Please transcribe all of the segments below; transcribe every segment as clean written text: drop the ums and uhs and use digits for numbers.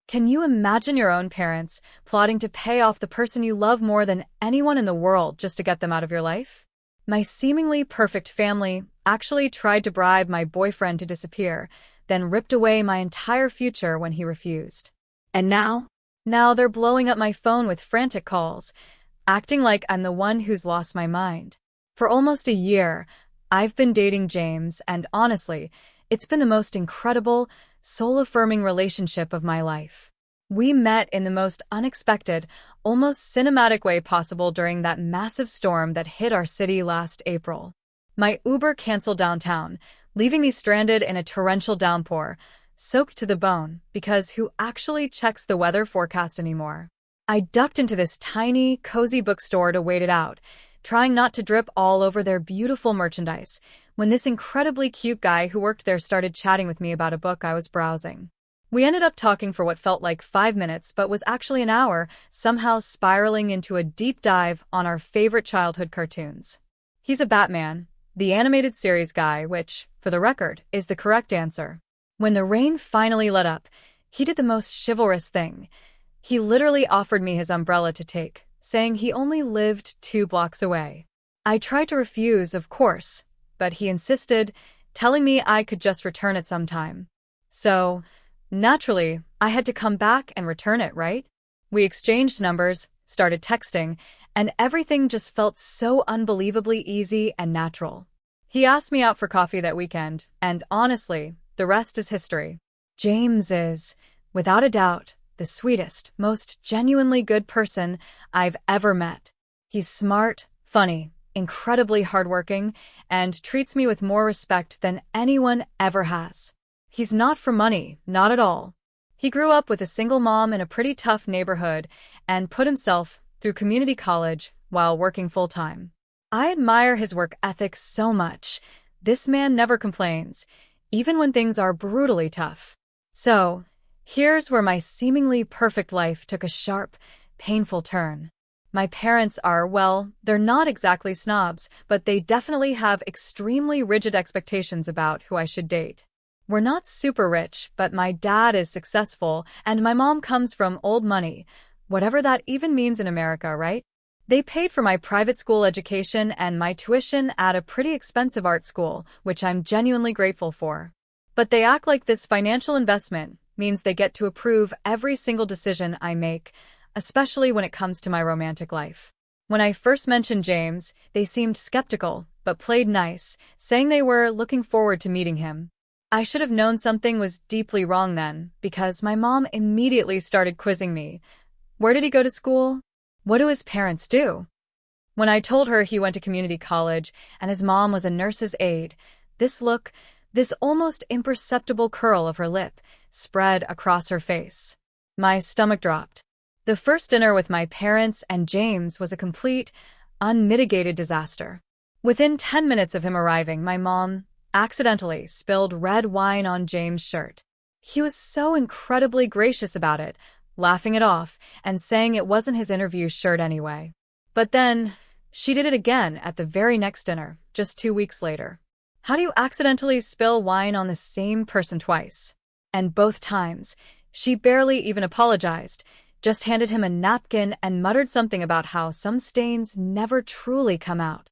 Can you imagine your own parents plotting to pay off the person you love more than anyone in the world just to get them out of your life? My seemingly perfect family actually tried to bribe my boyfriend to disappear, then ripped away my entire future when he refused. And now? Now they're blowing up my phone with frantic calls, acting like I'm the one who's lost my mind. For almost a year, I've been dating James, and honestly, it's been the most incredible, soul-affirming relationship of my life. We met in the most unexpected, almost cinematic way possible during that massive storm that hit our city last April. My Uber canceled downtown, leaving me stranded in a torrential downpour, soaked to the bone, because who actually checks the weather forecast anymore? I ducked into this tiny, cozy bookstore to wait it out, trying not to drip all over their beautiful merchandise, when this incredibly cute guy who worked there started chatting with me about a book I was browsing. We ended up talking for what felt like 5 minutes but was actually an hour, somehow spiraling into a deep dive on our favorite childhood cartoons. He's a Batman, the animated series guy, which, for the record, is the correct answer. When the rain finally let up, he did the most chivalrous thing. He literally offered me his umbrella to take, saying he only lived 2 blocks away. I tried to refuse, of course, but he insisted, telling me I could just return it sometime. So, naturally, I had to come back and return it, right? We exchanged numbers, started texting, and everything just felt so unbelievably easy and natural. He asked me out for coffee that weekend, and honestly, the rest is history. James is, without a doubt, the sweetest, most genuinely good person I've ever met. He's smart, funny, incredibly hardworking, and treats me with more respect than anyone ever has. He's not for money, not at all. He grew up with a single mom in a pretty tough neighborhood and put himself through community college while working full-time. I admire his work ethic so much. This man never complains, even when things are brutally tough. So, here's where my seemingly perfect life took a sharp, painful turn. My parents are, well, they're not exactly snobs, but they definitely have extremely rigid expectations about who I should date. We're not super rich, but my dad is successful, and my mom comes from old money, whatever that even means in America, right? They paid for my private school education and my tuition at a pretty expensive art school, which I'm genuinely grateful for. But they act like this financial investment means they get to approve every single decision I make, especially when it comes to my romantic life. When I first mentioned James, they seemed skeptical, but played nice, saying they were looking forward to meeting him. I should have known something was deeply wrong then, because my mom immediately started quizzing me. Where did he go to school? What do his parents do? When I told her he went to community college and his mom was a nurse's aide, this almost imperceptible curl of her lip, spread across her face. My stomach dropped. The first dinner with my parents and James was a complete, unmitigated disaster. Within 10 minutes of him arriving, my mom accidentally spilled red wine on James' shirt. He was so incredibly gracious about it, laughing it off and saying it wasn't his interview shirt anyway. But then, she did it again at the very next dinner, just 2 weeks later. How do you accidentally spill wine on the same person twice? And both times, she barely even apologized, just handed him a napkin and muttered something about how some stains never truly come out.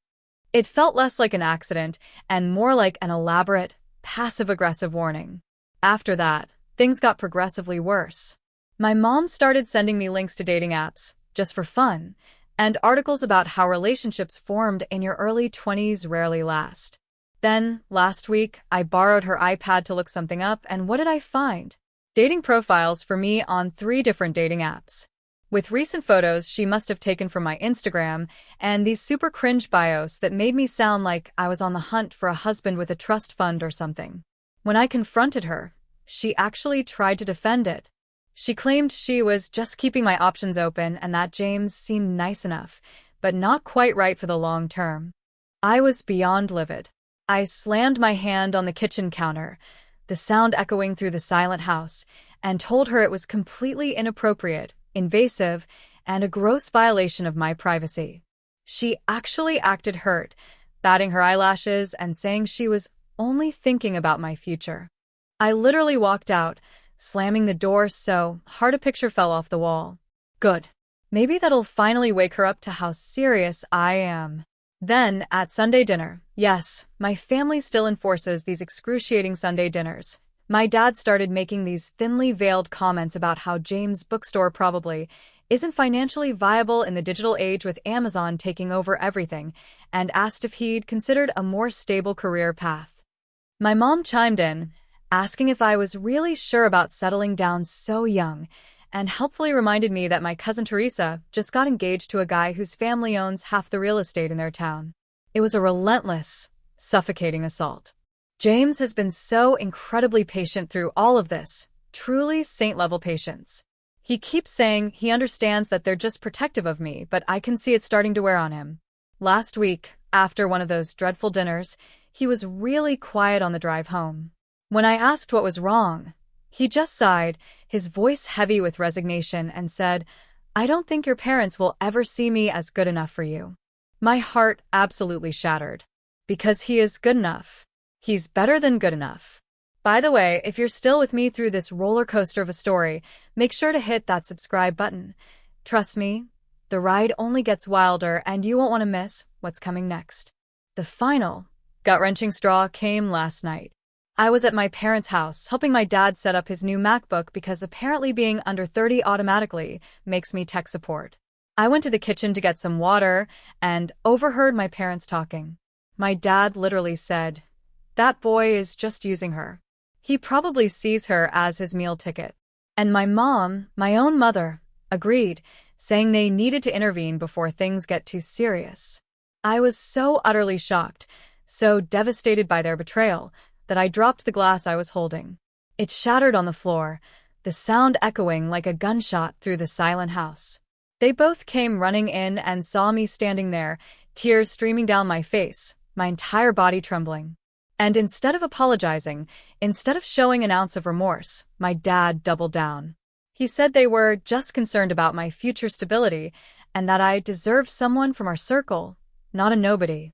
It felt less like an accident and more like an elaborate, passive-aggressive warning. After that, things got progressively worse. My mom started sending me links to dating apps, just for fun, and articles about how relationships formed in your early 20s rarely last. Then, last week, I borrowed her iPad to look something up, and what did I find? Dating profiles for me on 3 different dating apps. With recent photos she must have taken from my Instagram, and these super cringe bios that made me sound like I was on the hunt for a husband with a trust fund or something. When I confronted her, she actually tried to defend it. She claimed she was just keeping my options open and that James seemed nice enough, but not quite right for the long term. I was beyond livid. I slammed my hand on the kitchen counter, the sound echoing through the silent house, and told her it was completely inappropriate, invasive, and a gross violation of my privacy. She actually acted hurt, batting her eyelashes and saying she was only thinking about my future. I literally walked out, slamming the door so hard a picture fell off the wall. Good. Maybe that'll finally wake her up to how serious I am. Then, at Sunday dinner, yes, my family still enforces these excruciating Sunday dinners. My dad started making these thinly veiled comments about how James' bookstore probably isn't financially viable in the digital age with Amazon taking over everything, and asked if he'd considered a more stable career path. My mom chimed in, asking if I was really sure about settling down so young, and helpfully reminded me that my cousin Teresa just got engaged to a guy whose family owns half the real estate in their town. It was a relentless, suffocating assault. James has been so incredibly patient through all of this, truly saint-level patience. He keeps saying he understands that they're just protective of me, but I can see it starting to wear on him. Last week, after one of those dreadful dinners, he was really quiet on the drive home. When I asked what was wrong, he just sighed, his voice heavy with resignation, and said, "I don't think your parents will ever see me as good enough for you." My heart absolutely shattered. Because he is good enough. He's better than good enough. By the way, if you're still with me through this roller coaster of a story, make sure to hit that subscribe button. Trust me, the ride only gets wilder and you won't want to miss what's coming next. The final, gut-wrenching straw came last night. I was at my parents' house helping my dad set up his new MacBook because apparently being under 30 automatically makes me tech support. I went to the kitchen to get some water and overheard my parents talking. My dad literally said, "That boy is just using her. He probably sees her as his meal ticket." And my mom, my own mother, agreed, saying they needed to intervene before things get too serious. I was so utterly shocked, so devastated by their betrayal, that I dropped the glass I was holding. It shattered on the floor, the sound echoing like a gunshot through the silent house. They both came running in and saw me standing there, tears streaming down my face, my entire body trembling. And instead of apologizing, instead of showing an ounce of remorse, my dad doubled down. He said they were just concerned about my future stability and that I deserved someone from our circle, not a nobody.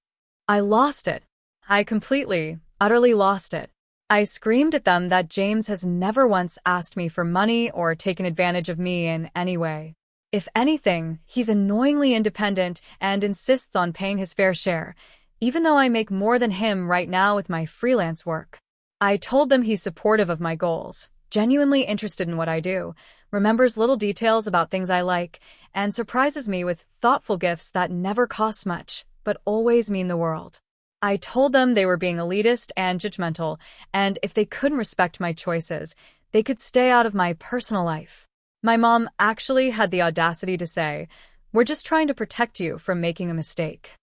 I lost it. I completely, utterly lost it. I screamed at them that James has never once asked me for money or taken advantage of me in any way. If anything, he's annoyingly independent and insists on paying his fair share, even though I make more than him right now with my freelance work. I told them he's supportive of my goals, genuinely interested in what I do, remembers little details about things I like, and surprises me with thoughtful gifts that never cost much, but always mean the world. I told them they were being elitist and judgmental, and if they couldn't respect my choices, they could stay out of my personal life. My mom actually had the audacity to say, "We're just trying to protect you from making a mistake."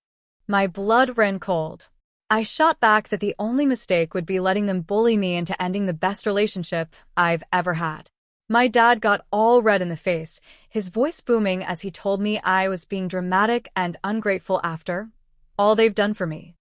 My blood ran cold. I shot back that the only mistake would be letting them bully me into ending the best relationship I've ever had. My dad got all red in the face, his voice booming as he told me I was being dramatic and ungrateful after all they've done for me.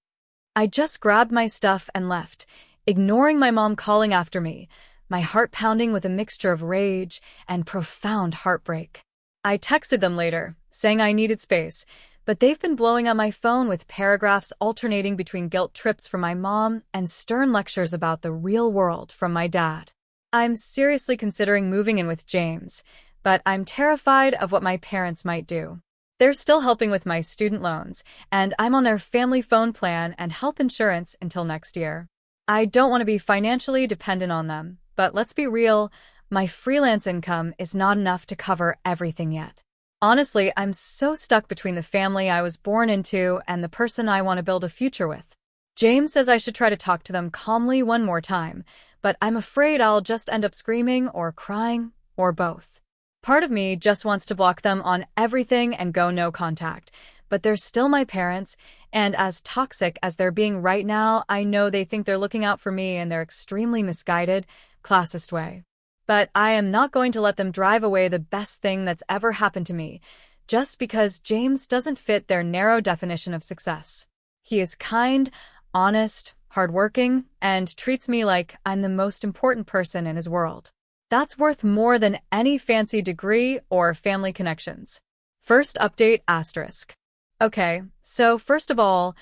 I just grabbed my stuff and left, ignoring my mom calling after me, my heart pounding with a mixture of rage and profound heartbreak. I texted them later, saying I needed space, but they've been blowing up my phone with paragraphs alternating between guilt trips from my mom and stern lectures about the real world from my dad. I'm seriously considering moving in with James, but I'm terrified of what my parents might do. They're still helping with my student loans, and I'm on their family phone plan and health insurance until next year. I don't want to be financially dependent on them, but let's be real, my freelance income is not enough to cover everything yet. Honestly, I'm so stuck between the family I was born into and the person I want to build a future with. James says I should try to talk to them calmly one more time, but I'm afraid I'll just end up screaming or crying, or both. Part of me just wants to block them on everything and go no contact, but they're still my parents, and as toxic as they're being right now, I know they think they're looking out for me in their extremely misguided, classist way. But I am not going to let them drive away the best thing that's ever happened to me, just because James doesn't fit their narrow definition of success. He is kind, honest, hardworking, and treats me like I'm the most important person in his world. That's worth more than any fancy degree or family connections. First update asterisk. Okay, so first of all,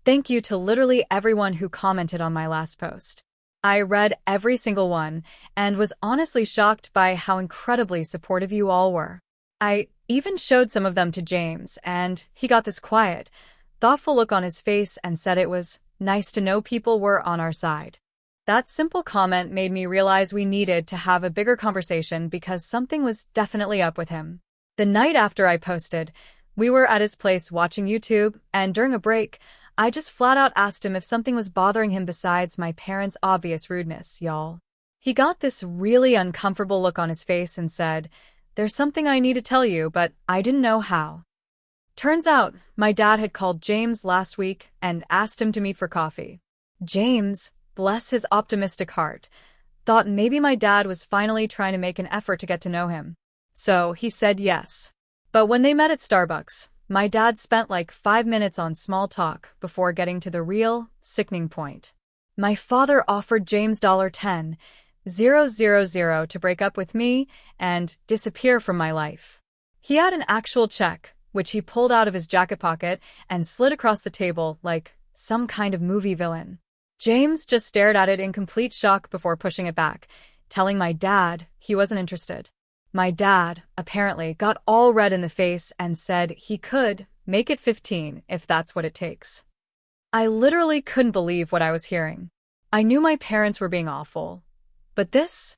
thank you to literally everyone who commented on my last post. I read every single one and was honestly shocked by how incredibly supportive you all were. I even showed some of them to James, and he got this quiet, thoughtful look on his face and said it was nice to know people were on our side. That simple comment made me realize we needed to have a bigger conversation because something was definitely up with him. The night after I posted, we were at his place watching YouTube, and during a break, I just flat out asked him if something was bothering him besides my parents' obvious rudeness, y'all. He got this really uncomfortable look on his face and said, "There's something I need to tell you, but I didn't know how." Turns out, my dad had called James last week and asked him to meet for coffee. James, bless his optimistic heart, thought maybe my dad was finally trying to make an effort to get to know him. So he said yes. But when they met at Starbucks, my dad spent like 5 minutes on small talk before getting to the real, sickening point. My father offered James $10,000 to break up with me and disappear from my life. He had an actual check, which he pulled out of his jacket pocket and slid across the table like some kind of movie villain. James just stared at it in complete shock before pushing it back, telling my dad he wasn't interested. My dad, apparently, got all red in the face and said he could make it 15 if that's what it takes. I literally couldn't believe what I was hearing. I knew my parents were being awful. But this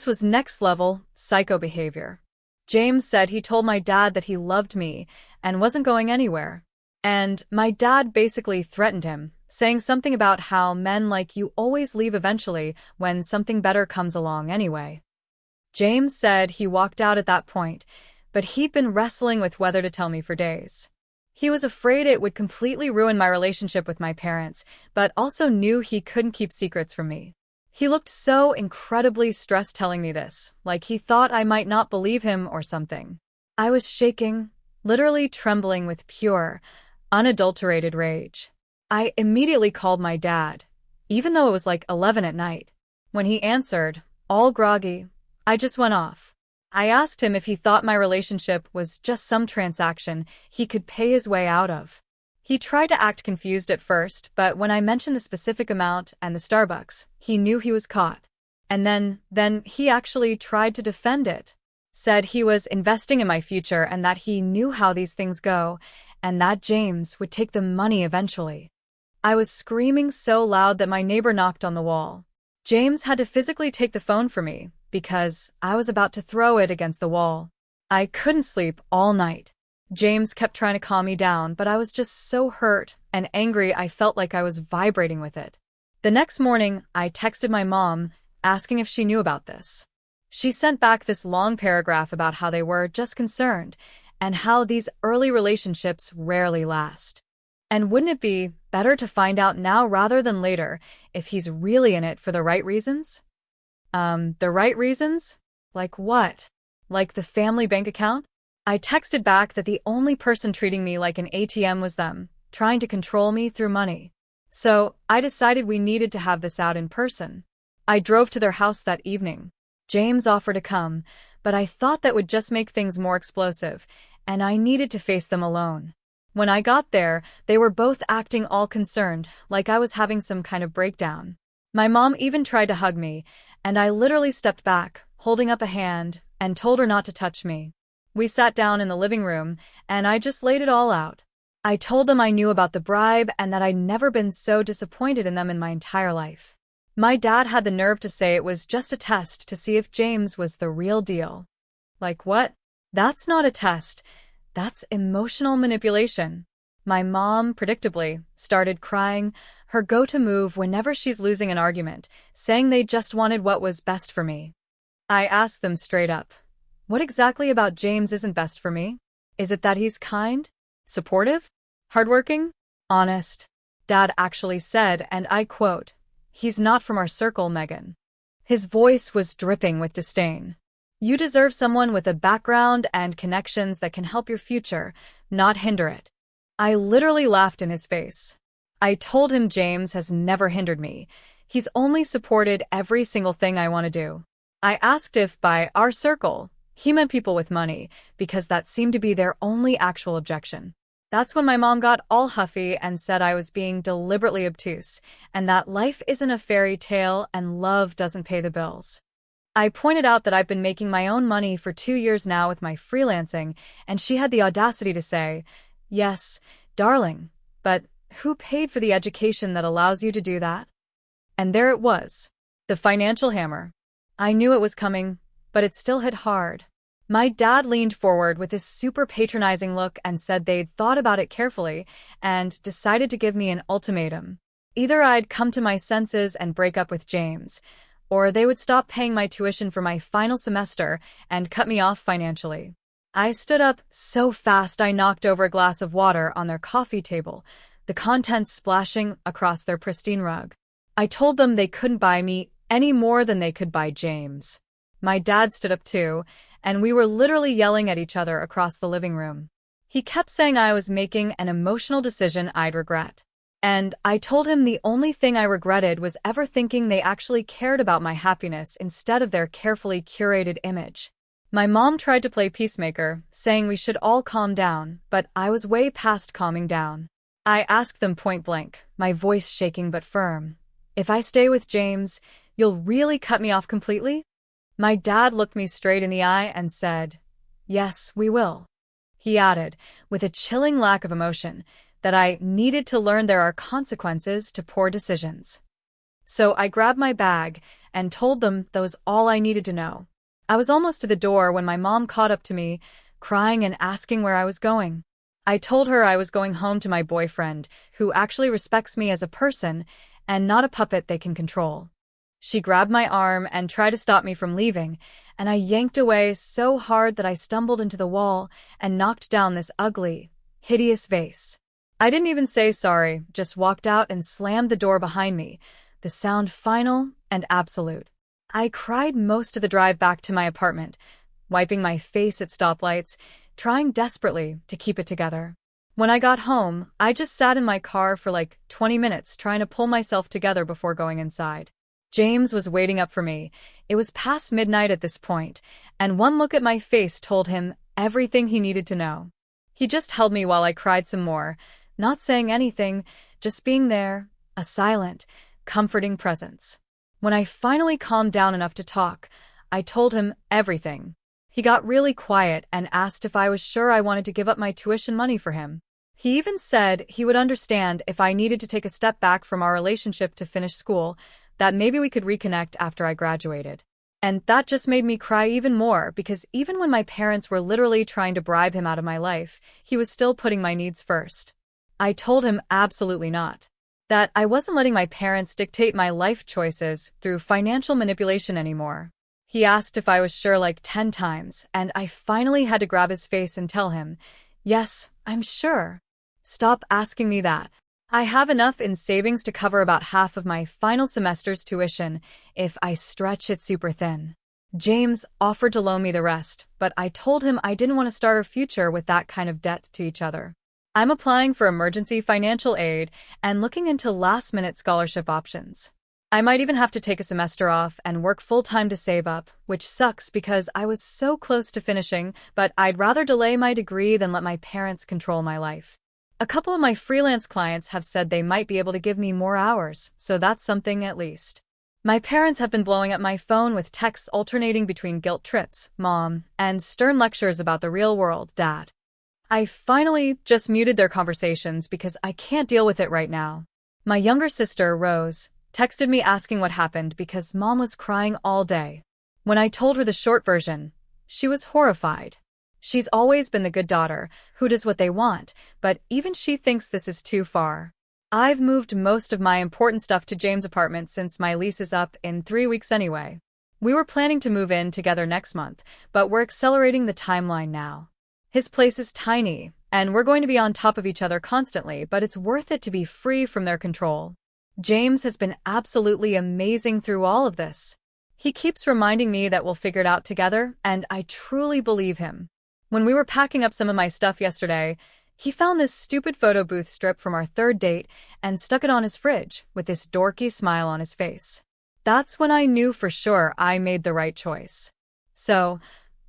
was next-level psycho behavior. James said he told my dad that he loved me and wasn't going anywhere. And my dad basically threatened him, saying something about how men like you always leave eventually when something better comes along anyway. James said he walked out at that point, but he'd been wrestling with whether to tell me for days. He was afraid it would completely ruin my relationship with my parents, but also knew he couldn't keep secrets from me. He looked so incredibly stressed telling me this, like he thought I might not believe him or something. I was shaking, literally trembling with pure, unadulterated rage. I immediately called my dad, even though it was like 11 at night. When he answered, all groggy, I just went off. I asked him if he thought my relationship was just some transaction he could pay his way out of. He tried to act confused at first, but when I mentioned the specific amount and the Starbucks, he knew he was caught. And then he actually tried to defend it. Said he was investing in my future and that he knew how these things go, and that James would take the money eventually. I was screaming so loud that my neighbor knocked on the wall. James had to physically take the phone from me, because I was about to throw it against the wall. I couldn't sleep all night. James kept trying to calm me down, but I was just so hurt and angry I felt like I was vibrating with it. The next morning, I texted my mom, asking if she knew about this. She sent back this long paragraph about how they were just concerned, and how these early relationships rarely last. And wouldn't it be better to find out now rather than later if he's really in it for the right reasons? The right reasons? Like what? Like the family bank account? I texted back that the only person treating me like an ATM was them, trying to control me through money. So I decided we needed to have this out in person. I drove to their house that evening. James offered to come, but I thought that would just make things more explosive, and I needed to face them alone. When I got there, they were both acting all concerned, like I was having some kind of breakdown. My mom even tried to hug me, and I literally stepped back, holding up a hand, and told her not to touch me. We sat down in the living room, and I just laid it all out. I told them I knew about the bribe and that I'd never been so disappointed in them in my entire life. My dad had the nerve to say it was just a test to see if James was the real deal. Like what? That's not a test. That's emotional manipulation. My mom, predictably, started crying, her go-to move whenever she's losing an argument, saying they just wanted what was best for me. I asked them straight up, what exactly about James isn't best for me? Is it that he's kind? Supportive? Hardworking? Honest? Dad actually said, and I quote, "He's not from our circle, Megan." His voice was dripping with disdain. You deserve someone with a background and connections that can help your future, not hinder it. I literally laughed in his face. I told him James has never hindered me. He's only supported every single thing I want to do. I asked if by our circle, he meant people with money, because that seemed to be their only actual objection. That's when my mom got all huffy and said I was being deliberately obtuse, and that life isn't a fairy tale and love doesn't pay the bills. I pointed out that I've been making my own money for 2 years now with my freelancing, and she had the audacity to say, "Yes, darling, but who paid for the education that allows you to do that?" And there it was, the financial hammer. I knew it was coming, but it still hit hard. My dad leaned forward with this super patronizing look and said they'd thought about it carefully and decided to give me an ultimatum. Either I'd come to my senses and break up with James, or they would stop paying my tuition for my final semester and cut me off financially. I stood up so fast I knocked over a glass of water on their coffee table, the contents splashing across their pristine rug. I told them they couldn't buy me any more than they could buy James. My dad stood up too, and we were literally yelling at each other across the living room. He kept saying I was making an emotional decision I'd regret. And I told him the only thing I regretted was ever thinking they actually cared about my happiness instead of their carefully curated image. My mom tried to play peacemaker, saying we should all calm down, but I was way past calming down. I asked them point blank, my voice shaking but firm, "If I stay with James, you'll really cut me off completely?" My dad looked me straight in the eye and said, "Yes, we will." He added, with a chilling lack of emotion, that I needed to learn there are consequences to poor decisions. So I grabbed my bag and told them that was all I needed to know. I was almost to the door when my mom caught up to me, crying and asking where I was going. I told her I was going home to my boyfriend, who actually respects me as a person and not a puppet they can control. She grabbed my arm and tried to stop me from leaving, and I yanked away so hard that I stumbled into the wall and knocked down this ugly, hideous vase. I didn't even say sorry, just walked out and slammed the door behind me, the sound final and absolute. I cried most of the drive back to my apartment, wiping my face at stoplights, trying desperately to keep it together. When I got home, I just sat in my car for like 20 minutes trying to pull myself together before going inside. James was waiting up for me. It was past midnight at this point, and one look at my face told him everything he needed to know. He just held me while I cried some more, not saying anything, just being there, a silent, comforting presence. When I finally calmed down enough to talk, I told him everything. He got really quiet and asked if I was sure I wanted to give up my tuition money for him. He even said he would understand if I needed to take a step back from our relationship to finish school, that maybe we could reconnect after I graduated. And that just made me cry even more because even when my parents were literally trying to bribe him out of my life, he was still putting my needs first. I told him absolutely not. That I wasn't letting my parents dictate my life choices through financial manipulation anymore. He asked if I was sure like 10 times, and I finally had to grab his face and tell him, "Yes, I'm sure. Stop asking me that. I have enough in savings to cover about half of my final semester's tuition if I stretch it super thin." James offered to loan me the rest, but I told him I didn't want to start our future with that kind of debt to each other. I'm applying for emergency financial aid and looking into last-minute scholarship options. I might even have to take a semester off and work full-time to save up, which sucks because I was so close to finishing, but I'd rather delay my degree than let my parents control my life. A couple of my freelance clients have said they might be able to give me more hours, so that's something at least. My parents have been blowing up my phone with texts alternating between guilt trips, Mom, and stern lectures about the real world, Dad. I finally just muted their conversations because I can't deal with it right now. My younger sister, Rose, texted me asking what happened because Mom was crying all day. When I told her the short version, she was horrified. She's always been the good daughter, who does what they want, but even she thinks this is too far. I've moved most of my important stuff to James' apartment since my lease is up in 3 weeks anyway. We were planning to move in together next month, but we're accelerating the timeline now. His place is tiny, and we're going to be on top of each other constantly, but it's worth it to be free from their control. James has been absolutely amazing through all of this. He keeps reminding me that we'll figure it out together, and I truly believe him. When we were packing up some of my stuff yesterday, he found this stupid photo booth strip from our third date and stuck it on his fridge with this dorky smile on his face. That's when I knew for sure I made the right choice. So,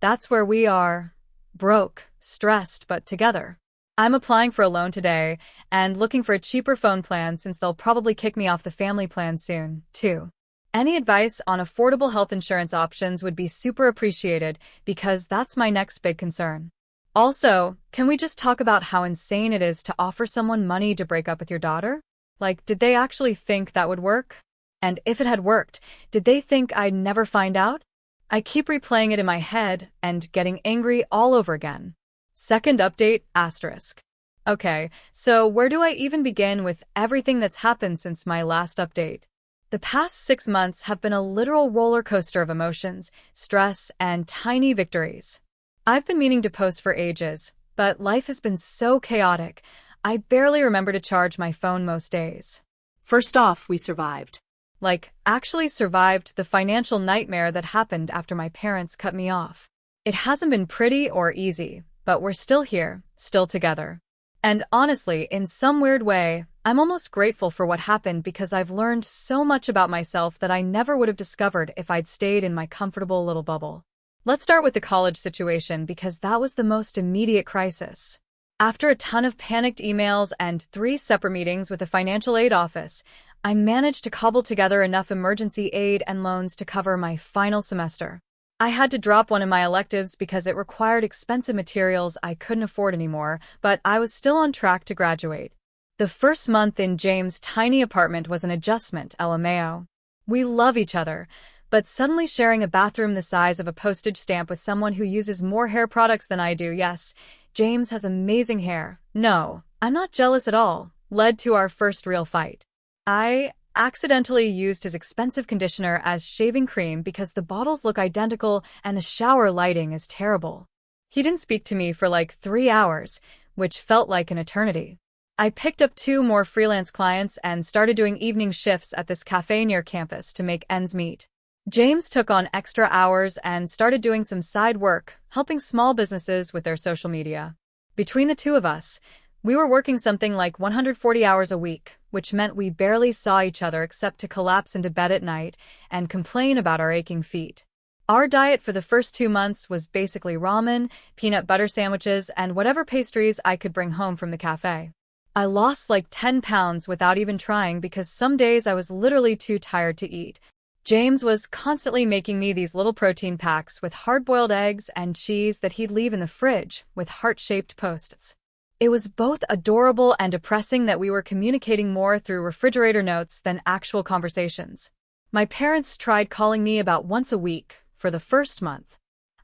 that's where we are. Broke, stressed, but together. I'm applying for a loan today and looking for a cheaper phone plan since they'll probably kick me off the family plan soon, too. Any advice on affordable health insurance options would be super appreciated because that's my next big concern. Also, can we just talk about how insane it is to offer someone money to break up with your daughter? Like, did they actually think that would work? And if it had worked, did they think I'd never find out? I keep replaying it in my head and getting angry all over again. Second update, asterisk. Okay, so where do I even begin with everything that's happened since my last update? The past 6 months have been a literal roller coaster of emotions, stress, and tiny victories. I've been meaning to post for ages, but life has been so chaotic, I barely remember to charge my phone most days. First off, we survived. Like, actually survived the financial nightmare that happened after my parents cut me off. It hasn't been pretty or easy, but we're still here, still together. And honestly, in some weird way, I'm almost grateful for what happened because I've learned so much about myself that I never would have discovered if I'd stayed in my comfortable little bubble. Let's start with the college situation because that was the most immediate crisis. After a ton of panicked emails and 3 separate meetings with the financial aid office, I managed to cobble together enough emergency aid and loans to cover my final semester. I had to drop one of my electives because it required expensive materials I couldn't afford anymore, but I was still on track to graduate. The first month in James' tiny apartment was an adjustment, LMAO. We love each other, but suddenly sharing a bathroom the size of a postage stamp with someone who uses more hair products than I do, yes, James has amazing hair. No, I'm not jealous at all, led to our first real fight. I accidentally used his expensive conditioner as shaving cream because the bottles look identical and the shower lighting is terrible. He didn't speak to me for like 3 hours, which felt like an eternity. I picked up 2 more freelance clients and started doing evening shifts at this cafe near campus to make ends meet. James took on extra hours and started doing some side work, helping small businesses with their social media. Between the two of us, we were working something like 140 hours a week, which meant we barely saw each other except to collapse into bed at night and complain about our aching feet. Our diet for the first 2 months was basically ramen, peanut butter sandwiches, and whatever pastries I could bring home from the cafe. I lost like 10 pounds without even trying because some days I was literally too tired to eat. James was constantly making me these little protein packs with hard-boiled eggs and cheese that he'd leave in the fridge with heart-shaped posts. It was both adorable and depressing that we were communicating more through refrigerator notes than actual conversations. My parents tried calling me about once a week for the first month.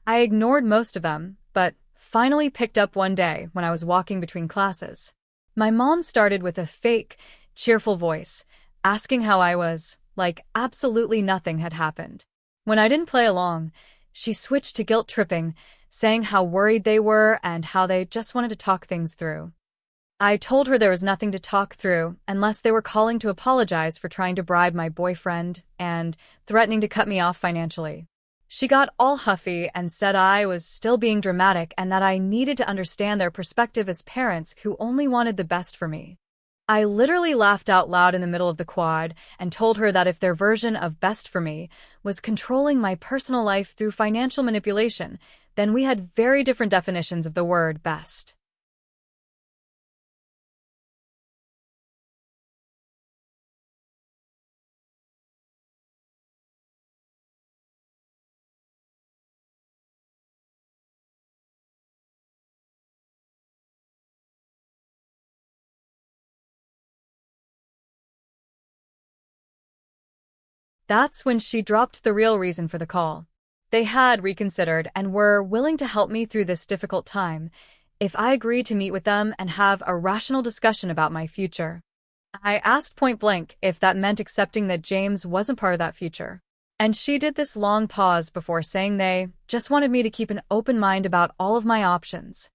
I ignored most of them, but finally picked up one day when I was walking between classes. My mom started with a fake, cheerful voice, asking how I was, like absolutely nothing had happened. When I didn't play along, she switched to guilt-tripping, saying how worried they were and how they just wanted to talk things through. I told her there was nothing to talk through unless they were calling to apologize for trying to bribe my boyfriend and threatening to cut me off financially. She got all huffy and said I was still being dramatic and that I needed to understand their perspective as parents who only wanted the best for me. I literally laughed out loud in the middle of the quad and told her that if their version of best for me was controlling my personal life through financial manipulation, then we had very different definitions of the word best. That's when she dropped the real reason for the call. They had reconsidered and were willing to help me through this difficult time if I agreed to meet with them and have a rational discussion about my future. I asked point blank if that meant accepting that James wasn't part of that future. And she did this long pause before saying they just wanted me to keep an open mind about all of my options.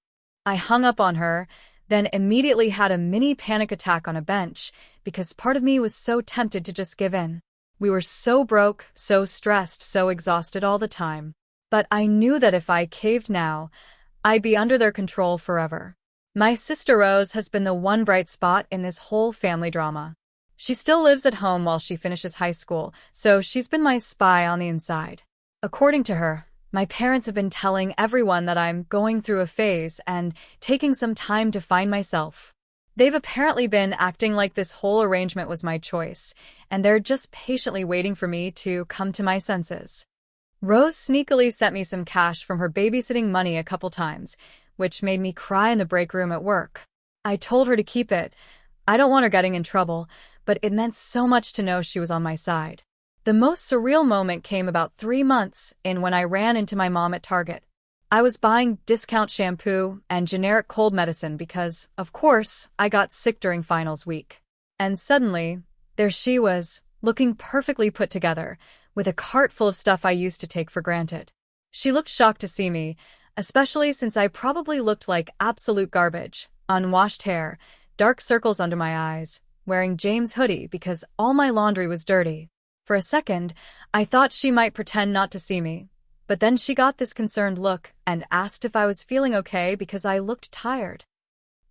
I hung up on her, then immediately had a mini panic attack on a bench because part of me was so tempted to just give in. We were so broke, so stressed, so exhausted all the time. But I knew that if I caved now, I'd be under their control forever. My sister Rose has been the one bright spot in this whole family drama. She still lives at home while she finishes high school, so she's been my spy on the inside. According to her, My parents have been telling everyone that I'm going through a phase and taking some time to find myself. They've apparently been acting like this whole arrangement was my choice, and they're just patiently waiting for me to come to my senses. Rose sneakily sent me some cash from her babysitting money a couple times, which made me cry in the break room at work. I told her to keep it. I don't want her getting in trouble, but it meant so much to know she was on my side. The most surreal moment came about 3 months in when I ran into my mom at Target. I was buying discount shampoo and generic cold medicine because, of course, I got sick during finals week. And suddenly, there she was, looking perfectly put together, with a cart full of stuff I used to take for granted. She looked shocked to see me, especially since I probably looked like absolute garbage, unwashed hair, dark circles under my eyes, wearing James' hoodie because all my laundry was dirty. For a second, I thought she might pretend not to see me, but then she got this concerned look and asked if I was feeling okay because I looked tired.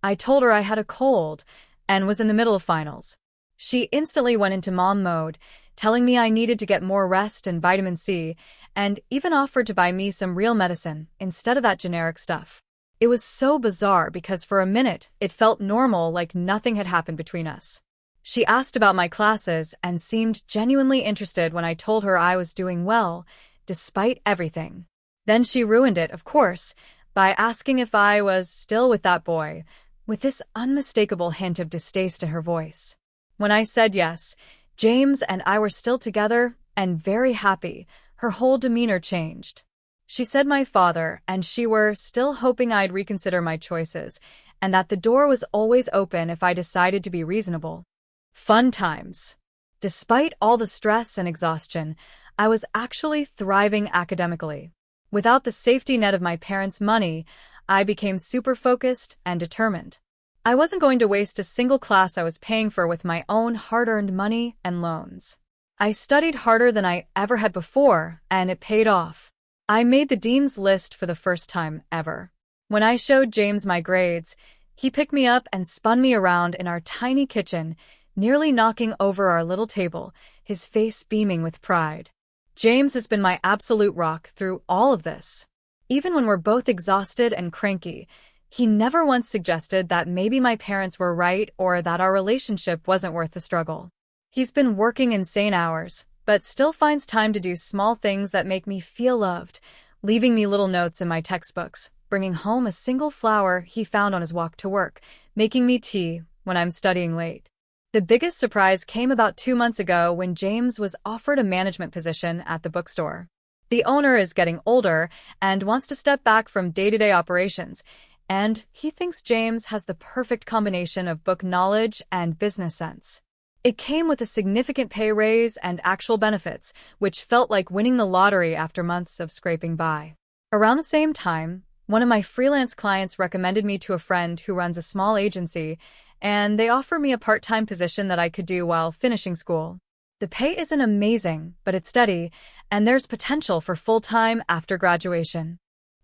I told her I had a cold and was in the middle of finals. She instantly went into mom mode, telling me I needed to get more rest and vitamin C, and even offered to buy me some real medicine instead of that generic stuff. It was so bizarre because for a minute it felt normal, like nothing had happened between us. She asked about my classes and seemed genuinely interested when I told her I was doing well, despite everything. Then she ruined it, of course, by asking if I was still with that boy, with this unmistakable hint of distaste in her voice. When I said yes, James and I were still together and very happy, her whole demeanor changed. She said my father and she were still hoping I'd reconsider my choices, and that the door was always open if I decided to be reasonable. Fun times. Despite all the stress and exhaustion, I was actually thriving academically. Without the safety net of my parents' money, I became super focused and determined. I wasn't going to waste a single class I was paying for with my own hard-earned money and loans. I studied harder than I ever had before, and it paid off. I made the dean's list for the first time ever. When I showed James my grades, he picked me up and spun me around in our tiny kitchen, nearly knocking over our little table, his face beaming with pride. James has been my absolute rock through all of this. Even when we're both exhausted and cranky, he never once suggested that maybe my parents were right or that our relationship wasn't worth the struggle. He's been working insane hours, but still finds time to do small things that make me feel loved, leaving me little notes in my textbooks, bringing home a single flower he found on his walk to work, making me tea when I'm studying late. The biggest surprise came about 2 months ago when James was offered a management position at the bookstore. The owner is getting older and wants to step back from day-to-day operations, and he thinks James has the perfect combination of book knowledge and business sense. It came with a significant pay raise and actual benefits, which felt like winning the lottery after months of scraping by. Around the same time, one of my freelance clients recommended me to a friend who runs a small agency, and they offered me a part-time position that I could do while finishing school. The pay isn't amazing, but it's steady, and there's potential for full-time after graduation.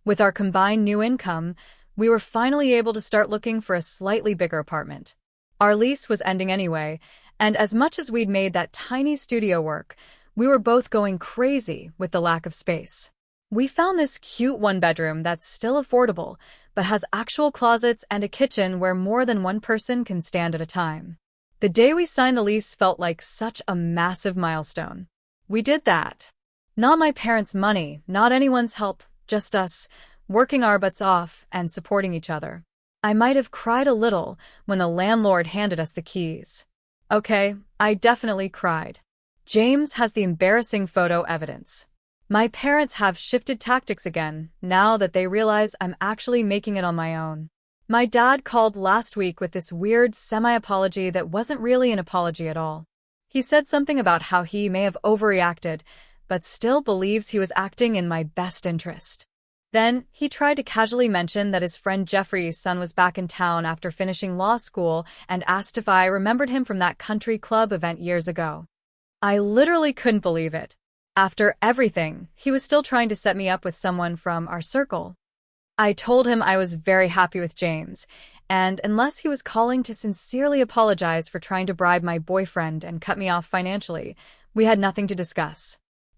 With our combined new income, we were finally able to start looking for a slightly bigger apartment. Our lease was ending anyway, and as much as we'd made that tiny studio work, we were both going crazy with the lack of space. We found this cute one-bedroom that's still affordable, but has actual closets and a kitchen where more than one person can stand at a time. The day we signed the lease felt like such a massive milestone. We did that. Not my parents' money, not anyone's help, just us, working our butts off and supporting each other. I might have cried a little when the landlord handed us the keys. Okay, I definitely cried. James has the embarrassing photo evidence. My parents have shifted tactics again, now that they realize I'm actually making it on my own. My dad called last week with this weird semi-apology that wasn't really an apology at all. He said something about how he may have overreacted, but still believes he was acting in my best interest. Then, he tried to casually mention that his friend Jeffrey's son was back in town after finishing law school and asked if I remembered him from that country club event years ago. I literally couldn't believe it. After everything, he was still trying to set me up with someone from our circle. I told him I was very happy with James, and unless he was calling to sincerely apologize for trying to bribe my boyfriend and cut me off financially, we had nothing to discuss.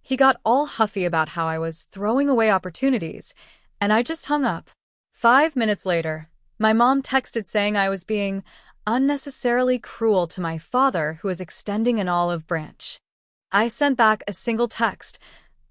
He got all huffy about how I was throwing away opportunities, and I just hung up. 5 minutes later, my mom texted saying I was being unnecessarily cruel to my father who was extending an olive branch. I sent back a single text.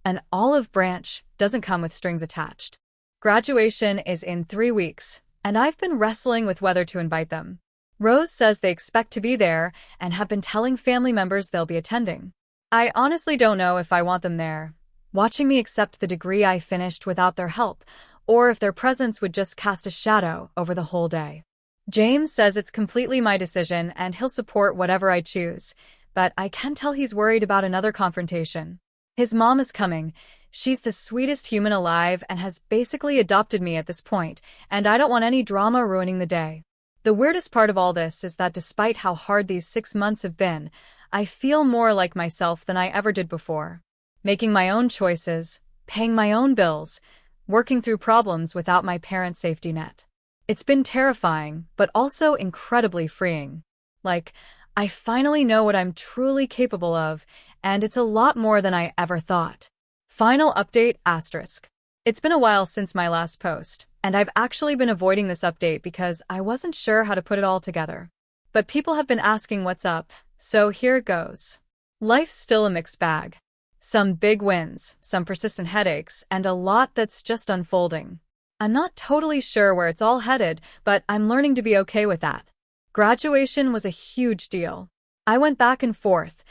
An olive branch doesn't come with strings attached. Graduation is in 3 weeks, and I've been wrestling with whether to invite them. Rose says they expect to be there and have been telling family members they'll be attending. I honestly don't know if I want them there, watching me accept the degree I finished without their help, or if their presence would just cast a shadow over the whole day. James says it's completely my decision and he'll support whatever I choose, but I can tell he's worried about another confrontation. His mom is coming. She's the sweetest human alive and has basically adopted me at this point, and I don't want any drama ruining the day. The weirdest part of all this is that despite how hard these 6 months have been, I feel more like myself than I ever did before. Making my own choices, paying my own bills, working through problems without my parents' safety net. It's been terrifying, but also incredibly freeing. Like, I finally know what I'm truly capable of, and it's a lot more than I ever thought. Final update *. It's been a while since my last post, and I've actually been avoiding this update because I wasn't sure how to put it all together. But people have been asking what's up, so here it goes. Life's still a mixed bag. Some big wins, some persistent headaches, and a lot that's just unfolding. I'm not totally sure where it's all headed, but I'm learning to be okay with that. Graduation was a huge deal. I went back and forth,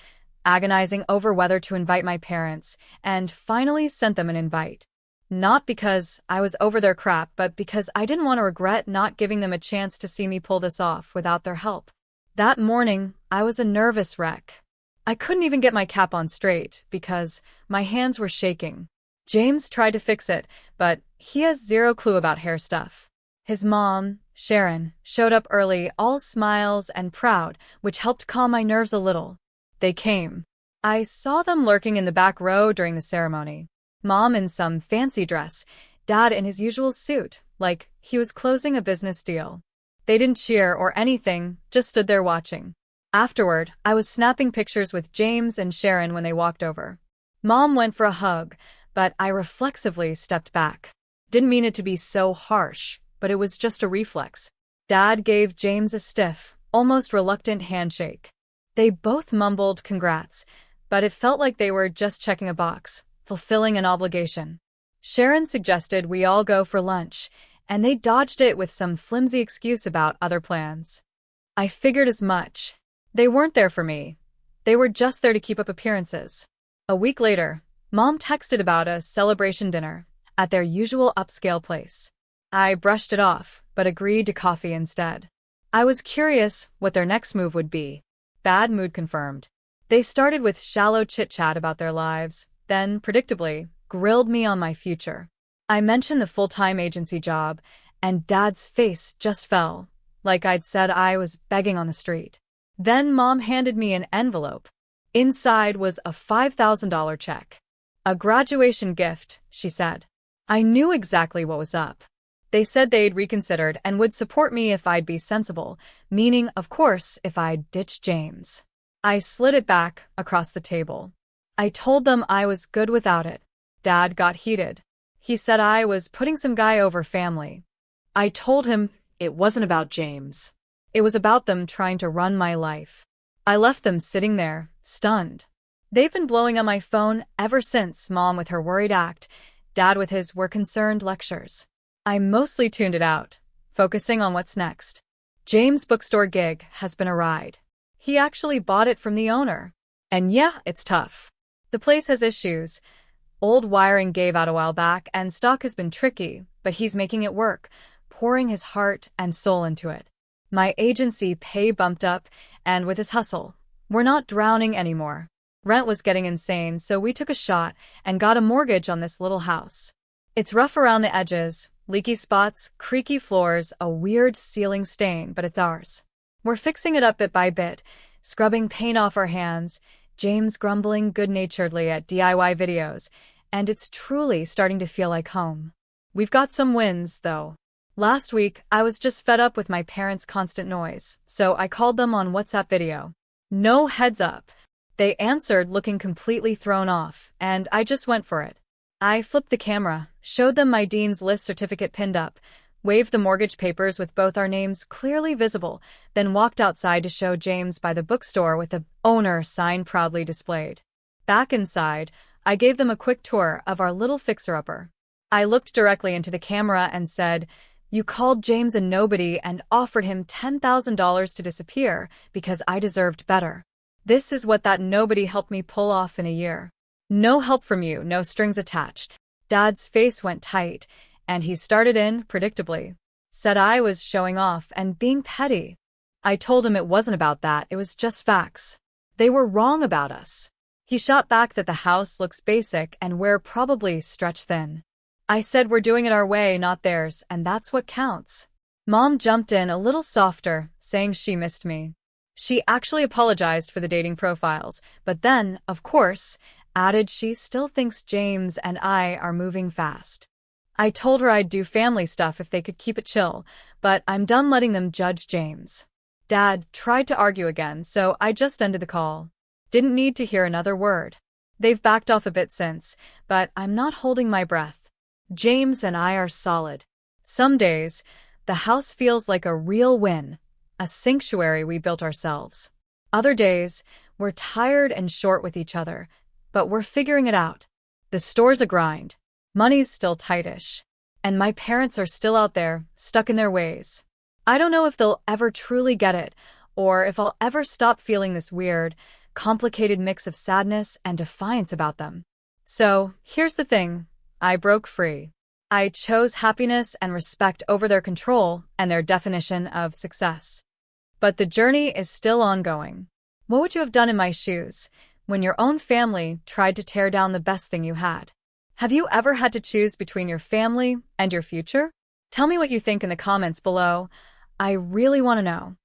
agonizing over whether to invite my parents, and finally sent them an invite. Not because I was over their crap, but because I didn't want to regret not giving them a chance to see me pull this off without their help. That morning, I was a nervous wreck. I couldn't even get my cap on straight because my hands were shaking. James tried to fix it, but he has zero clue about hair stuff. His mom, Sharon, showed up early, all smiles and proud, which helped calm my nerves a little. They came. I saw them lurking in the back row during the ceremony. Mom in some fancy dress, Dad in his usual suit, like he was closing a business deal. They didn't cheer or anything, just stood there watching. Afterward, I was snapping pictures with James and Sharon when they walked over. Mom went for a hug, but I reflexively stepped back. Didn't mean it to be so harsh, but it was just a reflex. Dad gave James a stiff, almost reluctant handshake. They both mumbled congrats, but it felt like they were just checking a box, fulfilling an obligation. Sharon suggested we all go for lunch, and they dodged it with some flimsy excuse about other plans. I figured as much. They weren't there for me. They were just there to keep up appearances. A week later, Mom texted about a celebration dinner at their usual upscale place. I brushed it off, but agreed to coffee instead. I was curious what their next move would be. Bad mood confirmed. They started with shallow chit-chat about their lives, then, predictably, grilled me on my future. I mentioned the full-time agency job, and Dad's face just fell, like I'd said I was begging on the street. Then Mom handed me an envelope. Inside was a $5,000 check. A graduation gift, she said. I knew exactly what was up. They said they'd reconsidered and would support me if I'd be sensible, meaning, of course, if I'd ditch James. I slid it back across the table. I told them I was good without it. Dad got heated. He said I was putting some guy over family. I told him it wasn't about James. It was about them trying to run my life. I left them sitting there, stunned. They've been blowing up my phone ever since, Mom with her worried act, Dad with his "we're concerned" lectures. I mostly tuned it out, focusing on what's next. James' bookstore gig has been a ride. He actually bought it from the owner. And yeah, it's tough. The place has issues. Old wiring gave out a while back, and stock has been tricky, but he's making it work, pouring his heart and soul into it. My agency pay bumped up, and with his hustle, we're not drowning anymore. Rent was getting insane, so we took a shot and got a mortgage on this little house. It's rough around the edges, leaky spots, creaky floors, a weird ceiling stain, but it's ours. We're fixing it up bit by bit, scrubbing paint off our hands, James grumbling good-naturedly at DIY videos, and it's truly starting to feel like home. We've got some wins, though. Last week, I was just fed up with my parents' constant noise, so I called them on WhatsApp video. No heads up. They answered looking completely thrown off, and I just went for it. I flipped the camera, showed them my Dean's List certificate pinned up, waved the mortgage papers with both our names clearly visible, then walked outside to show James by the bookstore with the owner sign proudly displayed. Back inside, I gave them a quick tour of our little fixer-upper. I looked directly into the camera and said, "You called James a nobody and offered him $10,000 to disappear because I deserved better. This is what that nobody helped me pull off in a year. No help from you, no strings attached." Dad's face went tight, and he started in, predictably. Said I was showing off and being petty. I told him it wasn't about that, it was just facts. They were wrong about us. He shot back that the house looks basic and we're probably stretched thin. I said we're doing it our way, not theirs, and that's what counts. Mom jumped in a little softer, saying she missed me. She actually apologized for the dating profiles, but then, of course, added she still thinks James and I are moving fast. I told her I'd do family stuff if they could keep it chill, but I'm done letting them judge James. Dad tried to argue again, so I just ended the call. Didn't need to hear another word. They've backed off a bit since, but I'm not holding my breath. James and I are solid. Some days, the house feels like a real win, a sanctuary we built ourselves. Other days, we're tired and short with each other, but we're figuring it out. The store's a grind. Money's still tightish. And my parents are still out there, stuck in their ways. I don't know if they'll ever truly get it, or if I'll ever stop feeling this weird, complicated mix of sadness and defiance about them. So, here's the thing. I broke free. I chose happiness and respect over their control and their definition of success. But the journey is still ongoing. What would you have done in my shoes when your own family tried to tear down the best thing you had? Have you ever had to choose between your family and your future? Tell me what you think in the comments below. I really want to know.